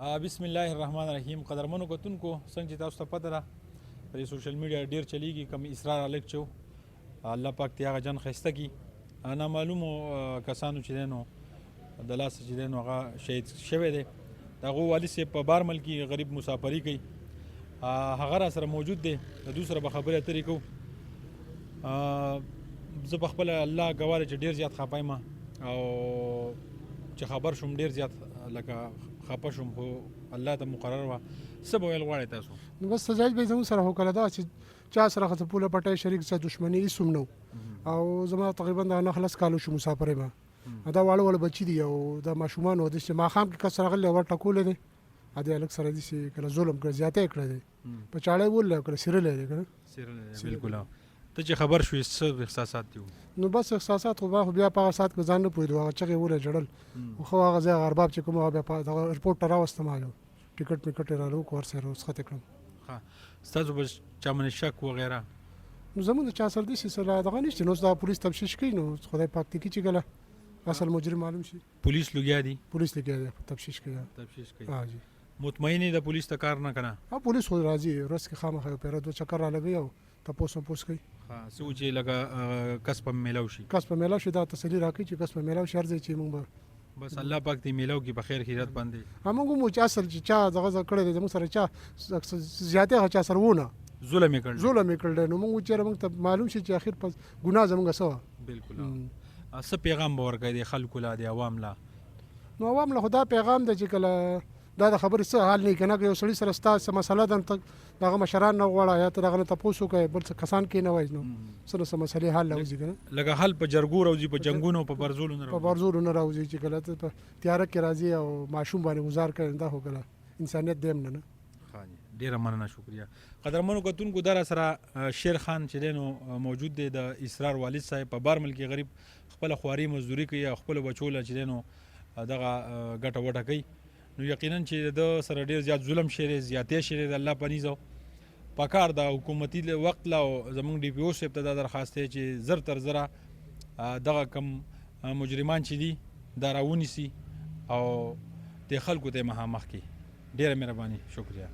بسم الله الرحمن الرحیم. قدرمنو کتونکو څنګه چې تاسو ته پته ده په سوشل میډیا ډیر چلیږي کوم اسرار الک چو الله پاک تی هغه جن خسته کی نامعلومو کسانو چې دینو د لاس چې دینو هغه شهید شوی دی دغه والي سي په بارمل کې غریب مسافری کوي هغه را سره موجود دی د دوسره به خبره اترې کو زه په خپل الله ګواله چې ډیر زیات خپایم او چې خبر شوم ډیر زیات لکه خپه شوم خو الله ته مقرر وه څه به ویل غواړئ تاسو نو بس سجاد بھائی زموږ سره وکړه دا چې چا سره خو پوله پټی شریک څه دښمني هېڅ هم نه او زما تقریبا د 9 کالو شو مسافرۍ ما دا واړه واړه بچي دي او د ماشومانو د چې ماښام کې کس راغلی ور ټکولی دی ا دې هلک سره داسې کله ظلم کړی زیاتی یې کړی دی په چاړی وولی او کله سیرلی دی که نه بالکل ته چې خبر شوې څه احساسات دي نو بس احساسات خو ما خو بیا په هغه ساعت کې ځان نه پوهېدو هغه چغې وولی ژړل خو هغه ځای هغه ارباب چې کوم هغه بیا دغه ایرپورټ ته راوستم هغه ټکټ میکټ یې راله وکړو ورسره ورڅخته کړم ستاسو به چا باندې شک وغیره نو زموږ د چا سره داسې څه دغه نشته نو اوس دا پولیس تفتیش کوي نو خدای پاک دې کړي چې کله اصل مجرم معلوم شي پولیس لګیا دي پولیس لګیا دی تفتیش کوي ها جی مطمئن د پولیس ته کار نه کنه ها پولیس خو راځي ورځ کې خامخا یو پیره دوه چکر را لګوي او تپوس کوي څه چې لکه کس په میلاو شي دا تسلی راکړي چې کس په میلاو شي هر ځای چې موږ بس الله پاک دې میلاو کې په خیر خیرات باندې موږ مو چې اصل چې چا دغه کړی دی زموږ سره چا زیاتې چا سره ونه ظلم یې کړی نو موږ چېرې موږ ته معلوم شي چې اخر په ګناه زموږ څه وه بالکل څه پیغام به ورکوي د خلکو لا د عوام لا نو عوام له خو دا پیغام دی چې کله دا د خبرې څه حال نه کنه یو سړي سره ستا څه مسله ده دغه مشران نه غواړه یا ته دغه نه تپوس وکړې بل څه کسان کې نه وایي نو څه نه څه مسلې حل راوځي که نه لکه حل په جرګو راوځي په جنګونو په برزولو نه راوځي چې کله ته په تیاره کې راځي او ماشوم باندې گزار کوي دا خو کله انسانیت دی هم نه ډیره مننه شکریه قدرمنو کتونکو در سره شیر خان چې دی نو موجود دی د اسرار والد صاحب په بارمل کې غریب خپله خواري مزدوري کوي او خپلو بچو له چې دی نو دغه ګټه وټه کوي نو یقینا چې د سره ډیر زیات ظلم شوی زیاتې شوی د الله په نیزو پکار د حکومتي وخت لا زمونږ ډي پی او صاحب ته دا درخواست دی چې زر تر زره دغه کم مجرمان چې دي دا راونیسي او د خلکو ته مخامخ کړي ډیره مهرباني شکریه